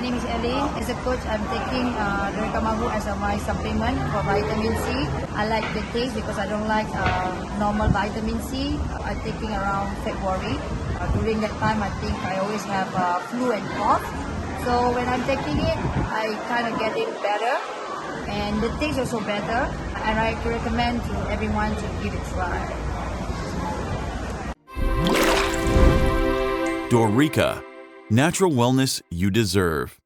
name is Ellie. As a coach, I'm taking Dorica Mahu as my supplement for vitamin C. I like the taste because I don't like normal vitamin C. I'm taking around February. During that time, I think I always have flu and cough. So when I'm taking it, I kind of get it better. And the taste also better. And I recommend to everyone to give it a try. Dorica, natural wellness you deserve.